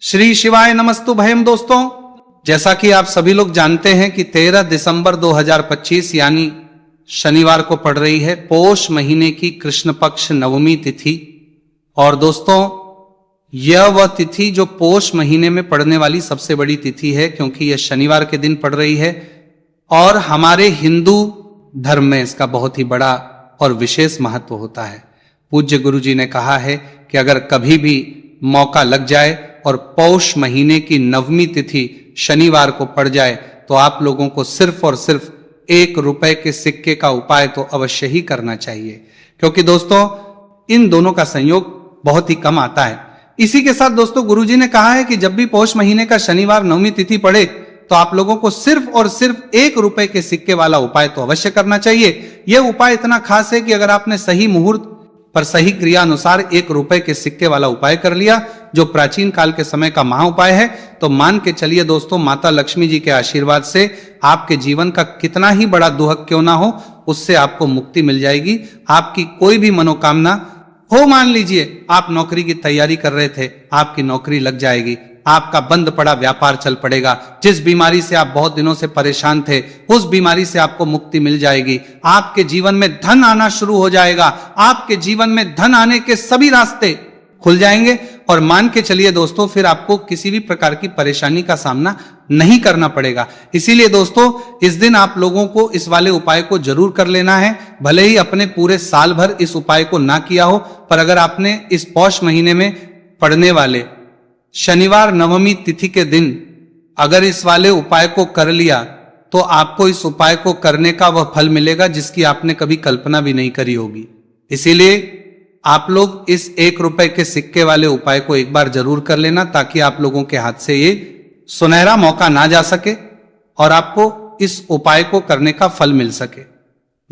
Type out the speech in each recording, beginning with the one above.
श्री शिवाय नमस्तु भयम। दोस्तों, जैसा कि आप सभी लोग जानते हैं कि 13 दिसंबर 2025 यानी शनिवार को पड़ रही है पौष महीने की कृष्ण पक्ष नवमी तिथि। और दोस्तों, यह वह तिथि जो पौष महीने में पड़ने वाली सबसे बड़ी तिथि है, क्योंकि यह शनिवार के दिन पड़ रही है और हमारे हिंदू धर्म में इसका बहुत ही बड़ा और विशेष महत्व होता है। पूज्य गुरु जी ने कहा है कि अगर कभी भी मौका लग जाए और पौष महीने की नवमी तिथि शनिवार को पड़ जाए तो आप लोगों को सिर्फ और सिर्फ 1 रुपए के सिक्के का उपाय तो अवश्य ही करना चाहिए, क्योंकि दोस्तों इन दोनों का संयोग बहुत ही कम आता है। इसी के साथ दोस्तों, गुरुजी ने कहा है कि जब भी पौष महीने का शनिवार नवमी तिथि पड़े तो आप लोगों को सिर्फ और सिर्फ 1 रुपए के सिक्के वाला उपाय तो अवश्य करना चाहिए। यह उपाय इतना खास है कि अगर आपने सही मुहूर्त पर सही क्रिया अनुसार 1 रुपए के सिक्के वाला उपाय कर लिया, जो प्राचीन काल के समय का महा उपाय है, तो मान के चलिए दोस्तों, माता लक्ष्मी जी के आशीर्वाद से आपके जीवन का कितना ही बड़ा दुहक क्यों ना हो, उससे आपको मुक्ति मिल जाएगी। आपकी कोई भी मनोकामना हो, मान लीजिए आप नौकरी की तैयारी कर रहे थे, आपकी नौकरी लग जाएगी, आपका बंद पड़ा व्यापार चल पड़ेगा, जिस बीमारी से आप बहुत दिनों से परेशान थे उस बीमारी से आपको मुक्ति मिल जाएगी, आपके जीवन में धन आना शुरू हो जाएगा, आपके जीवन में धन आने के सभी रास्ते खुल जाएंगे और मान के चलिए दोस्तों, फिर आपको किसी भी प्रकार की परेशानी का सामना नहीं करना पड़ेगा। इसीलिए दोस्तों, इस दिन आप लोगों को इस वाले उपाय को जरूर कर लेना है। भले ही अपने पूरे साल भर इस उपाय को ना किया हो, पर अगर आपने इस पौष महीने में पड़ने वाले शनिवार नवमी तिथि के दिन अगर इस वाले उपाय को कर लिया तो आपको इस उपाय को करने का वह फल मिलेगा जिसकी आपने कभी कल्पना भी नहीं करी होगी। इसीलिए आप लोग इस 1 रुपए के सिक्के वाले उपाय को एक बार जरूर कर लेना, ताकि आप लोगों के हाथ से ये सुनहरा मौका ना जा सके और आपको इस उपाय को करने का फल मिल सके।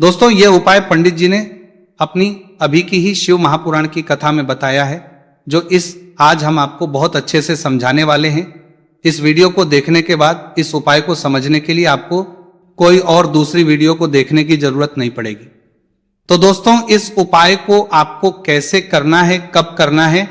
दोस्तों, यह उपाय पंडित जी ने अपनी अभी की ही शिव महापुराण की कथा में बताया है, जो आज हम आपको बहुत अच्छे से समझाने वाले हैं। इस वीडियो को देखने के बाद इस उपाय को समझने के लिए आपको कोई और दूसरी वीडियो को देखने की जरूरत नहीं पड़ेगी। तो दोस्तों, इस उपाय को आपको कैसे करना है, कब करना है,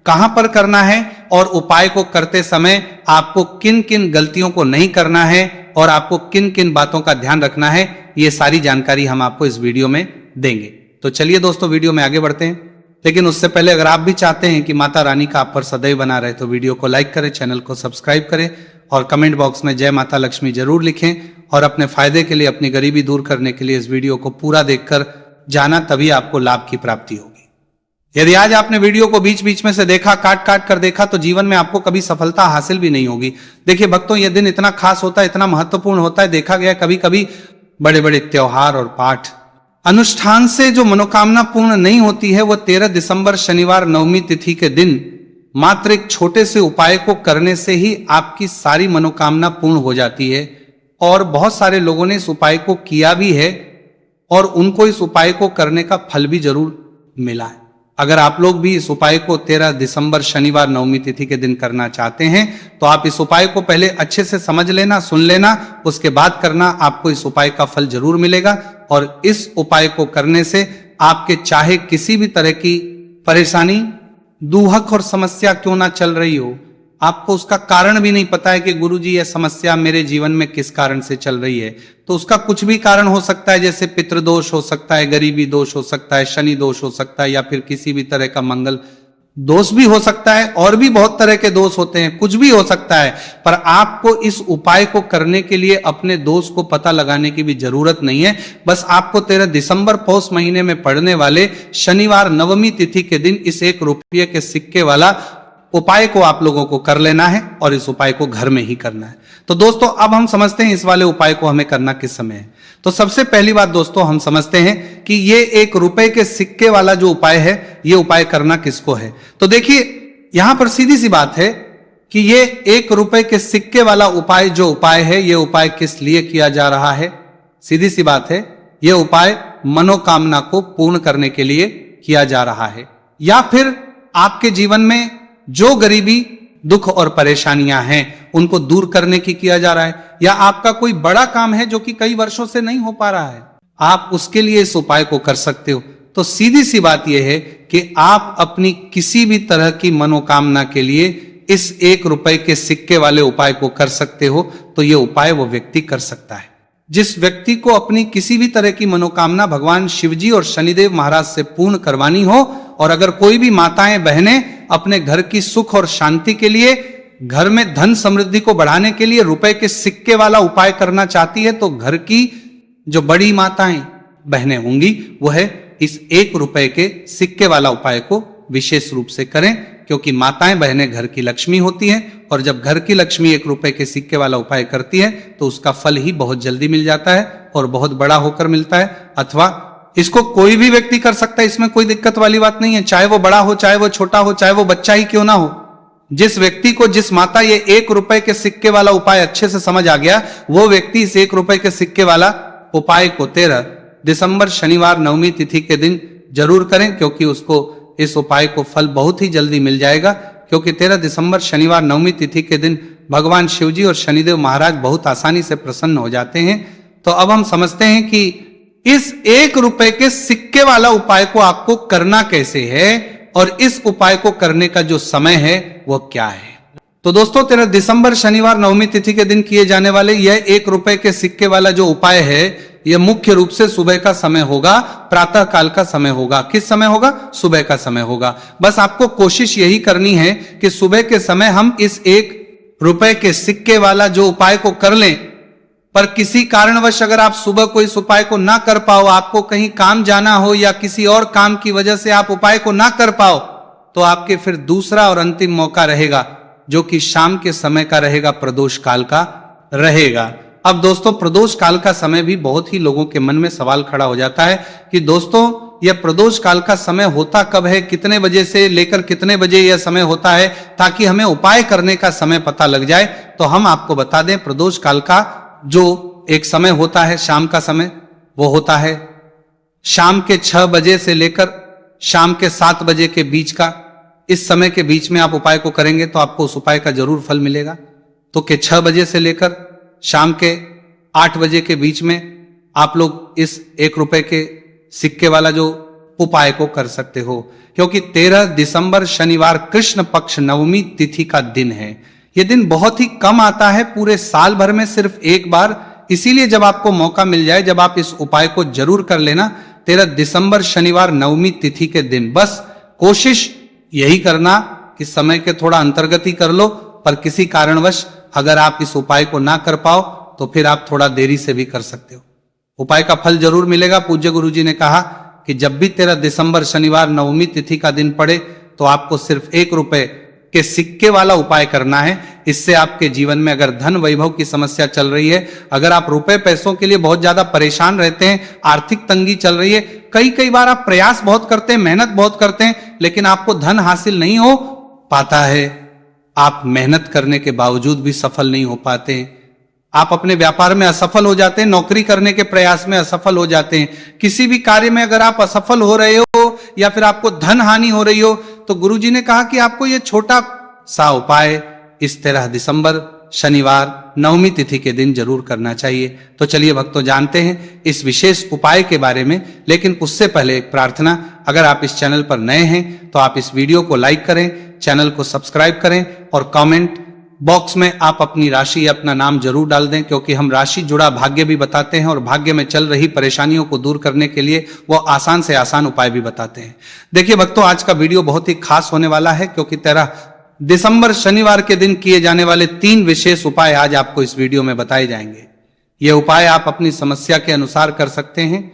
कहां पर करना है और उपाय को करते समय आपको किन किन गलतियों को नहीं करना है और आपको किन किन बातों का ध्यान रखना है, ये सारी जानकारी हम आपको इस वीडियो में देंगे। तो चलिए दोस्तों, वीडियो में आगे बढ़ते हैं। लेकिन उससे पहले अगर आप भी चाहते हैं कि माता रानी का आप पर सदैव बना रहे तो वीडियो को लाइक करें, चैनल को सब्सक्राइब करें और कमेंट बॉक्स में जय माता लक्ष्मी जरूर लिखें। और अपने फायदे के लिए, अपनी गरीबी दूर करने के लिए इस वीडियो को पूरा देखकर जाना, तभी आपको लाभ की प्राप्ति होगी। यदि आज आपने वीडियो को बीच बीच में से देखा, काट काट कर देखा, तो जीवन में आपको कभी सफलता हासिल भी नहीं होगी। देखिए भक्तों, यह दिन इतना खास होता है, इतना महत्वपूर्ण होता है। देखा गया कभी कभी बड़े बड़े त्योहार और पाठ अनुष्ठान से जो मनोकामना पूर्ण नहीं होती है, वो 13 दिसंबर शनिवार नवमी तिथि के दिन मात्र एक छोटे से उपाय को करने से ही आपकी सारी मनोकामना पूर्ण हो जाती है। और बहुत सारे लोगों ने इस उपाय को किया भी है और उनको इस उपाय को करने का फल भी जरूर मिला है। अगर आप लोग भी इस उपाय को 13 दिसंबर शनिवार नवमी तिथि के दिन करना चाहते हैं तो आप इस उपाय को पहले अच्छे से समझ लेना, सुन लेना, उसके बाद करना। आपको इस उपाय का फल जरूर मिलेगा और इस उपाय को करने से आपके चाहे किसी भी तरह की परेशानी, दुहक और समस्या क्यों ना चल रही हो, आपको उसका कारण भी नहीं पता है कि गुरुजी यह समस्या मेरे जीवन में किस कारण से चल रही है, तो उसका कुछ भी कारण हो सकता है। जैसे पितृदोष हो सकता है, गरीबी दोष हो सकता है, शनि दोष हो सकता है, या फिर किसी भी तरह का मंगल दोष भी हो सकता है, और भी बहुत तरह के दोष होते हैं, कुछ भी हो सकता है। पर आपको इस उपाय को करने के लिए अपने दोष को पता लगाने की भी जरूरत नहीं है। बस आपको 13 दिसंबर पौष महीने में पड़ने वाले शनिवार नवमी तिथि के दिन इस 1 रुपये के सिक्के वाला उपाय को आप लोगों को कर लेना है और इस उपाय को घर में ही करना है। तो दोस्तों, अब हम समझते हैं इस वाले उपाय को हमें करना किस समय है। तो सबसे पहली बात दोस्तों, हम समझते हैं कि ये 1 रुपए के सिक्के वाला जो उपाय है, ये उपाय करना किसको है। तो देखिए, यहां पर सीधी सी बात है कि ये 1 रुपए के सिक्के वाला उपाय जो उपाय है, ये उपाय किस लिए किया जा रहा है। सीधी सी बात है, ये उपाय मनोकामना को पूर्ण करने के लिए किया जा रहा है, या फिर आपके जीवन में जो गरीबी, दुख और परेशानियां हैं उनको दूर करने की किया जा रहा है, या आपका कोई बड़ा काम है जो कि कई वर्षों से नहीं हो पा रहा है, आप उसके लिए इस उपाय को कर सकते हो। तो सीधी सी बात यह है कि आप अपनी किसी भी तरह की मनोकामना के लिए इस 1 रुपए के सिक्के वाले उपाय को कर सकते हो, तो ये उपाय वो व्यक्ति कर सकता है। जिस व्यक्ति को अपनी किसी भी तरह की मनोकामना भगवान शिवजी और शनिदेव महाराज से पूर्ण करवानी हो, और अगर कोई भी माताएं बहनें अपने घर की सुख और शांति के लिए, घर में धन समृद्धि को बढ़ाने के लिए रुपए के सिक्के वाला उपाय करना चाहती है, तो घर की जो बड़ी माताएं बहनें होंगी वो है इस 1 रुपए के सिक्के वाला उपाय को विशेष रूप से करें, क्योंकि माताएं बहनें घर की लक्ष्मी होती हैं, और जब घर की लक्ष्मी 1 रुपए के सिक्के वाला उपाय करती है तो उसका फल ही बहुत जल्दी मिल जाता है और बहुत बड़ा होकर मिलता है। अथवा इसको कोई भी व्यक्ति कर सकता है, इसमें कोई दिक्कत वाली बात नहीं है, चाहे वो बड़ा हो, चाहे वो छोटा हो, चाहे वो बच्चा ही क्यों ना हो। जिस व्यक्ति को, जिस माता ये 1 रुपए के सिक्के वाला उपाय अच्छे से समझ आ गया, वो व्यक्ति इस 1 रुपए के सिक्के वाला उपाय को 13 दिसंबर शनिवार नवमी तिथि के दिन जरूर करें, क्योंकि उसको इस उपाय को फल बहुत ही जल्दी मिल जाएगा। क्योंकि 13 दिसंबर शनिवार नवमी तिथि के दिन भगवान शिवजी और शनिदेव महाराज बहुत आसानी से प्रसन्न हो जाते हैं। तो अब हम समझते हैं कि इस 1 रुपए के सिक्के वाला उपाय को आपको करना कैसे है, और इस उपाय को करने का जो समय है वो क्या है। तो दोस्तों, 13 दिसंबर शनिवार नवमी तिथि के दिन किए जाने वाले यह 1 रुपए के सिक्के वाला जो उपाय है, यह मुख्य रूप से सुबह का समय होगा, प्रातः काल का समय होगा। किस समय होगा? सुबह का समय होगा। बस आपको कोशिश यही करनी है कि सुबह के समय हम इस 1 रुपए के सिक्के वाला जो उपाय को कर लें। पर किसी कारणवश अगर आप सुबह को इस उपाय को ना कर पाओ, आपको कहीं काम जाना हो या किसी और काम की वजह से आप उपाय को ना कर पाओ, तो आपके फिर दूसरा और अंतिम मौका रहेगा, जो कि शाम के समय का रहेगा, प्रदोष काल का रहेगा। अब दोस्तों, प्रदोष काल का समय भी बहुत ही लोगों के मन में सवाल खड़ा हो जाता है कि दोस्तों, यह प्रदोष काल का समय होता कब है, कितने बजे से लेकर कितने बजे यह समय होता है, ताकि हमें उपाय करने का समय पता लग जाए। तो हम आपको बता दें, प्रदोष काल का जो एक समय होता है, शाम का समय, वो होता है शाम के 6 बजे से लेकर शाम के 7 बजे के बीच का। इस समय के बीच में आप उपाय को करेंगे तो आपको उस उपाय का जरूर फल मिलेगा। तो के 6 बजे से लेकर शाम के 8 बजे के बीच में आप लोग इस 1 रुपए के सिक्के वाला जो उपाय को कर सकते हो, क्योंकि 13 दिसंबर शनिवार कृष्ण पक्ष नवमी तिथि का दिन है। यह दिन बहुत ही कम आता है, पूरे साल भर में सिर्फ एक बार। इसीलिए जब आपको मौका मिल जाए, जब आप इस उपाय को जरूर कर लेना, 13 दिसंबर शनिवार नवमी तिथि के दिन। बस कोशिश यही करना कि समय के थोड़ा अंतर्गत ही कर लो, पर किसी कारणवश अगर आप इस उपाय को ना कर पाओ तो फिर आप थोड़ा देरी से भी कर सकते हो। उपाय का फल जरूर मिलेगा। पूज्य गुरुजी ने कहा कि जब भी 13 दिसंबर शनिवार नवमी तिथि का दिन पड़े तो आपको सिर्फ 1 रुपए के सिक्के वाला उपाय करना है। इससे आपके जीवन में अगर धन वैभव की समस्या चल रही है, अगर आप रुपए पैसों के लिए बहुत ज्यादा परेशान रहते हैं, आर्थिक तंगी चल रही है, कई बार आप प्रयास बहुत करते हैं, मेहनत बहुत करते हैं, लेकिन आपको धन हासिल नहीं हो पाता है, आप मेहनत करने के बावजूद भी सफल नहीं हो पाते हैं, आप अपने व्यापार में असफल हो जाते हैं, नौकरी करने के प्रयास में असफल हो जाते हैं, किसी भी कार्य में अगर आप असफल हो रहे हो या फिर आपको धन हानि हो रही हो, तो गुरुजी ने कहा कि आपको यह छोटा सा उपाय इस 13 दिसंबर शनिवार नवमी तिथि के दिन जरूर करना चाहिए। तो चलिए भक्तों, जानते हैं इस विशेष उपाय के बारे में। लेकिन उससे पहले एक प्रार्थना, अगर आप इस चैनल पर नए हैं तो आप इस वीडियो को लाइक करें, चैनल को सब्सक्राइब करें और कमेंट बॉक्स में आप अपनी राशि या अपना नाम जरूर डाल दें, क्योंकि हम राशि जुड़ा भाग्य भी बताते हैं और भाग्य में चल रही परेशानियों को दूर करने के लिए वो आसान से आसान उपाय भी बताते हैं। देखिए भक्तों, आज का वीडियो बहुत ही खास होने वाला है, क्योंकि 13 दिसंबर शनिवार के दिन किए जाने वाले 3 विशेष उपाय आज आपको इस वीडियो में बताए जाएंगे। ये उपाय आप अपनी समस्या के अनुसार कर सकते हैं।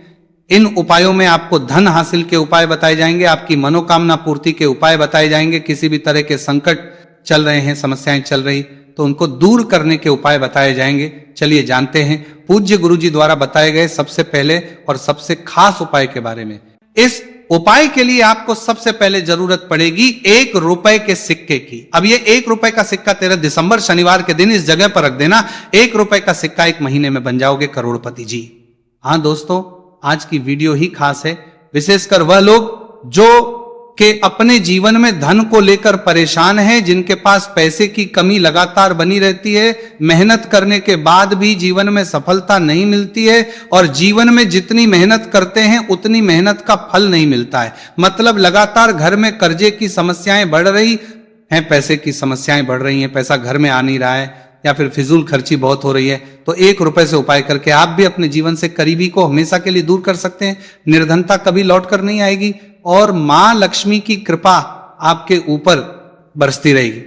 इन उपायों में आपको धन हासिल के उपाय बताए जाएंगे, आपकी मनोकामना पूर्ति के उपाय बताए जाएंगे, किसी भी तरह के संकट चल रहे हैं, समस्याएं चल रही तो उनको दूर करने के उपाय बताए जाएंगे। चलिए जानते हैं पूज्य गुरुजी द्वारा बताए गए सबसे पहले और सबसे खास उपाय के बारे में। इस उपाय के लिए आपको सबसे पहले जरूरत पड़ेगी 1 रुपए के सिक्के की। अब ये 1 रुपए का सिक्का 13 दिसंबर शनिवार के दिन इस जगह पर रख देना। 1 रुपए का सिक्का 1 महीने में बन जाओगे करोड़पति जी। हाँ दोस्तों, आज की वीडियो ही खास है, विशेषकर वह लोग जो कि अपने जीवन में धन को लेकर परेशान हैं, जिनके पास पैसे की कमी लगातार बनी रहती है, मेहनत करने के बाद भी जीवन में सफलता नहीं मिलती है और जीवन में जितनी मेहनत करते हैं उतनी मेहनत का फल नहीं मिलता है। मतलब लगातार घर में कर्जे की समस्याएं बढ़ रही, हैं पैसे की समस्याएं बढ़ रही हैं, पैसा घर में आ नहीं रहा है, या फिर फिजूल खर्ची बहुत हो रही है, तो 1 रुपए से उपाय करके आप भी अपने जीवन से करीबी को हमेशा के लिए दूर कर सकते हैं। निर्धनता कभी लौट कर नहीं आएगी और मां लक्ष्मी की कृपा आपके ऊपर बरसती रहेगी।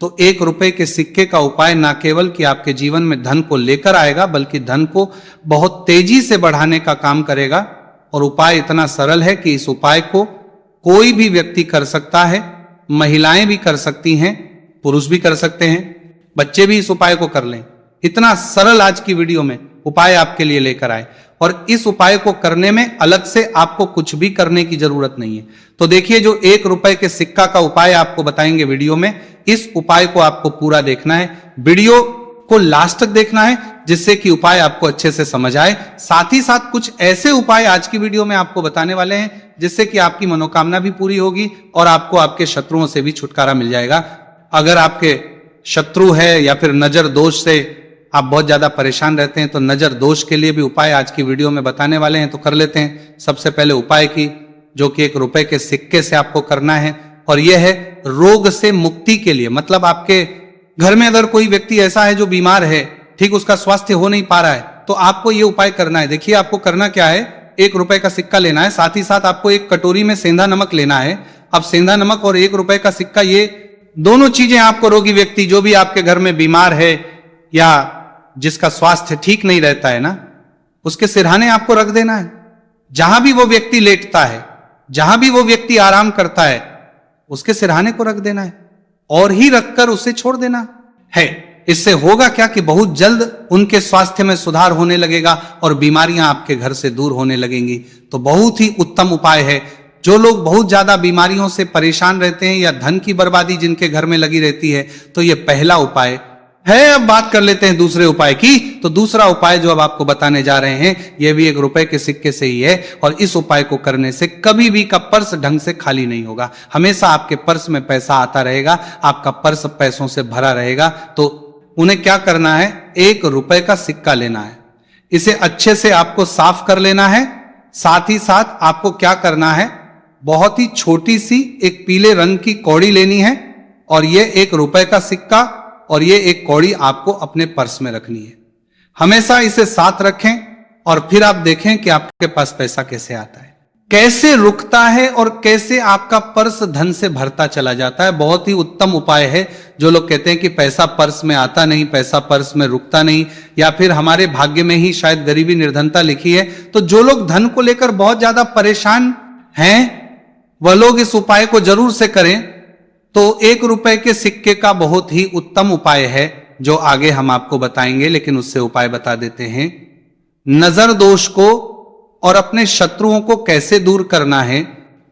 तो 1 रुपए के सिक्के का उपाय ना केवल कि आपके जीवन में धन को लेकर आएगा, बल्कि धन को बहुत तेजी से बढ़ाने का काम करेगा। और उपाय इतना सरल है कि इस उपाय को कोई भी व्यक्ति कर सकता है, महिलाएं भी कर सकती हैं, पुरुष भी कर सकते हैं, बच्चे भी इस उपाय को कर लें। इतना सरल आज की वीडियो में उपाय आपके लिए लेकर आए, और इस उपाय को करने में अलग से आपको कुछ भी करने की जरूरत नहीं है। तो देखिए, जो 1 रुपए के सिक्का का उपाय आपको बताएंगे वीडियो में, इस उपाय को आपको पूरा देखना है, वीडियो को लास्ट तक देखना है, जिससे कि उपाय आपको अच्छे से समझ आए। साथ ही साथ कुछ ऐसे उपाय आज की वीडियो में आपको बताने वाले हैं जिससे कि आपकी मनोकामना भी पूरी होगी और आपको आपके शत्रुओं से भी छुटकारा मिल जाएगा। अगर आपके शत्रु है या फिर नजर दोष से आप बहुत ज्यादा परेशान रहते हैं, तो नजर दोष के लिए भी उपाय आज की वीडियो में बताने वाले हैं, तो कर लेते हैं। सबसे पहले उपाय की, जो कि 1 रुपए के सिक्के से आपको करना है, और यह है रोग से मुक्ति के लिए। मतलब आपके घर में अगर कोई व्यक्ति ऐसा है जो बीमार है, ठीक उसका स्वास्थ्य हो नहीं पा रहा है, तो आपको यह उपाय करना है। देखिए, आपको करना क्या है, 1 रुपए का सिक्का लेना है, साथ ही साथ आपको एक कटोरी में सेंधा नमक लेना है। अब सेंधा नमक और 1 रुपए का सिक्का, ये दोनों चीजें आपको रोगी व्यक्ति, जो भी आपके घर में बीमार है या जिसका स्वास्थ्य ठीक नहीं रहता है ना, उसके सिरहाने आपको रख देना है। जहां भी वो व्यक्ति लेटता है, जहां भी वो व्यक्ति आराम करता है, उसके सिरहाने को रख देना है और ही रखकर उसे छोड़ देना है। इससे होगा क्या कि बहुत जल्द उनके स्वास्थ्य में सुधार होने लगेगा और बीमारियां आपके घर से दूर होने लगेंगी। तो बहुत ही उत्तम उपाय है। जो लोग बहुत ज्यादा बीमारियों से परेशान रहते हैं या धन की बर्बादी जिनके घर में लगी रहती है, तो यह पहला उपाय है। अब बात कर लेते हैं दूसरे उपाय की। तो दूसरा उपाय जो अब आपको बताने जा रहे हैं, यह भी 1 रुपए के सिक्के से ही है, और इस उपाय को करने से कभी भी का पर्स ढंग से खाली नहीं होगा। हमेशा आपके पर्स में पैसा आता रहेगा, आपका पर्स पैसों से भरा रहेगा। तो उन्हें क्या करना है, 1 रुपए का सिक्का लेना है, इसे अच्छे से आपको साफ कर लेना है। साथ ही साथ आपको क्या करना है, बहुत ही छोटी सी एक पीले रंग की कौड़ी लेनी है, और यह 1 रुपए का सिक्का और ये एक कौड़ी आपको अपने पर्स में रखनी है। हमेशा इसे साथ रखें और फिर आप देखें कि आपके पास पैसा कैसे आता है, कैसे रुकता है और कैसे आपका पर्स धन से भरता चला जाता है। बहुत ही उत्तम उपाय है। जो लोग कहते हैं कि पैसा पर्स में आता नहीं, पैसा पर्स में रुकता नहीं, या फिर हमारे भाग्य में ही शायद गरीबी निर्धनता लिखी है, तो जो लोग धन को लेकर बहुत ज्यादा परेशान हैं, वह लोग इस उपाय को जरूर से करें। तो 1 रुपए के सिक्के का बहुत ही उत्तम उपाय है, जो आगे हम आपको बताएंगे, लेकिन उससे उपाय बता देते हैं। नजर दोष को और अपने शत्रुओं को कैसे दूर करना है।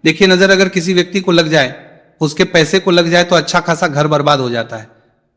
देखिए, नजर अगर किसी व्यक्ति को लग जाए, उसके पैसे को लग जाए, तो अच्छा खासा घर बर्बाद हो जाता है।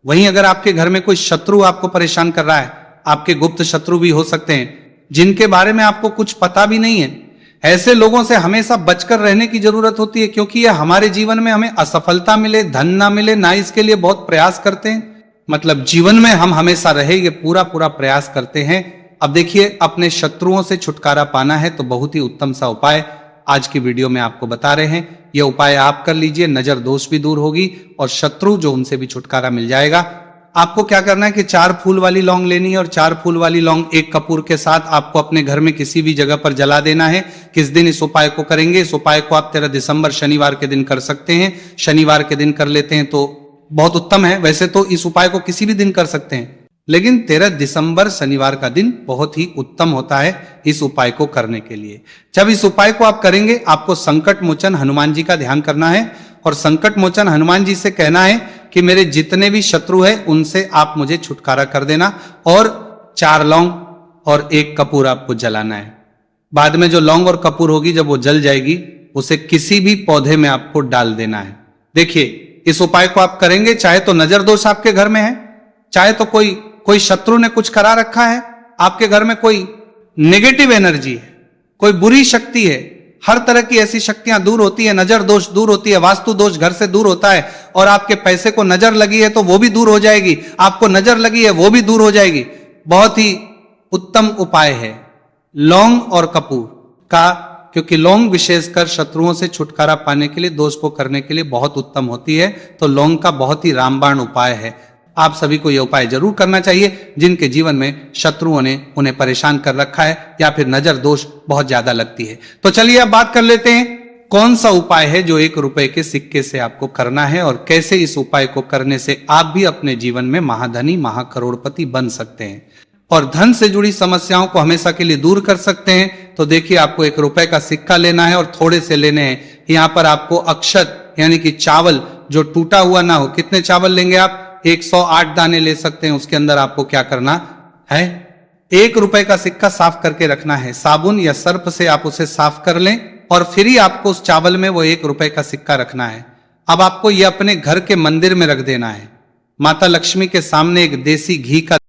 वहीं अगर आपके घर में कोई शत्रु आपको परेशान कर रहा है, आपके गुप्त शत्रु भी हो सकते हैं, जिनके बारे में आपको कुछ पता भी नहीं है, ऐसे लोगों से हमेशा बचकर रहने की जरूरत होती है, क्योंकि यह हमारे जीवन में हमें असफलता मिले, धन ना मिले ना, इसके लिए बहुत प्रयास करते हैं। मतलब जीवन में हम हमेशा रहे, ये पूरा प्रयास करते हैं। अब देखिए, अपने शत्रुओं से छुटकारा पाना है, तो बहुत ही उत्तम सा उपाय आज की वीडियो में आपको बता रहे हैं। यह उपाय आप कर लीजिए, नजर दोष भी दूर होगी और शत्रु जो उनसे भी छुटकारा मिल जाएगा। आपको क्या करना है कि 4 फूल वाली लौंग लेनी है, और 4 फूल वाली लौंग 1 कपूर के साथ आपको अपने घर में किसी भी जगह पर जला देना है। किस दिन इस उपाय को करेंगे? इस उपाय को आप 13 दिसंबर शनिवार के दिन कर सकते हैं। शनिवार के दिन कर लेते हैं तो बहुत उत्तम है। वैसे तो इस उपाय को किसी भी दिन कर सकते हैं, लेकिन 13 दिसंबर शनिवार का दिन बहुत ही उत्तम होता है इस उपाय को करने के लिए। जब इस उपाय को आप करेंगे, आपको संकट मोचन हनुमान जी का ध्यान करना है, और संकट मोचन हनुमान जी से कहना है कि मेरे जितने भी शत्रु हैं उनसे आप मुझे छुटकारा कर देना, और 4 लौंग और 1 कपूर आपको जलाना है। बाद में जो लौंग और कपूर होगी, जब वो जल जाएगी, उसे किसी भी पौधे में आपको डाल देना है। देखिए, इस उपाय को आप करेंगे, चाहे तो नजर दोष आपके घर में है, चाहे तो कोई शत्रु ने कुछ करा रखा है, आपके घर में कोई नेगेटिव एनर्जी है, कोई बुरी शक्ति है, हर तरह की ऐसी शक्तियां दूर होती है। नजर दोष दूर होती है, वास्तु दोष घर से दूर होता है, और आपके पैसे को नजर लगी है तो वो भी दूर हो जाएगी, आपको नजर लगी है वो भी दूर हो जाएगी। बहुत ही उत्तम उपाय है। लौंग और कपूर का क्योंकि लौंग विशेषकर शत्रुओं से छुटकारा पाने के लिए, दोष को करने के लिए बहुत उत्तम होती है। तो लौंग का बहुत ही रामबाण उपाय है। आप सभी को यह उपाय जरूर करना चाहिए जिनके जीवन में शत्रुओं ने उन्हें परेशान कर रखा है या फिर नजर दोष बहुत ज्यादा लगती है। तो चलिए अब बात कर लेते हैं कौन सा उपाय है जो 1 रुपए के सिक्के से आपको करना है और कैसे इस उपाय को करने से आप भी अपने जीवन में महाधनी महाकरोड़पति बन सकते हैं और धन से जुड़ी समस्याओं को हमेशा के लिए दूर कर सकते हैं। तो देखिए, आपको 1 रुपए का सिक्का लेना है और थोड़े से लेने हैं। यहां पर आपको अक्षत यानी कि चावल जो टूटा हुआ ना हो, कितने चावल लेंगे आप? 108 दाने ले सकते हैं। उसके अंदर आपको क्या करना है? 1 रुपए का सिक्का साफ करके रखना है। साबुन या सर्फ से आप उसे साफ कर लें और फिर ही आपको उस चावल में वो 1 रुपए का सिक्का रखना है। अब आपको ये अपने घर के मंदिर में रख देना है। माता लक्ष्मी के सामने एक देसी घी का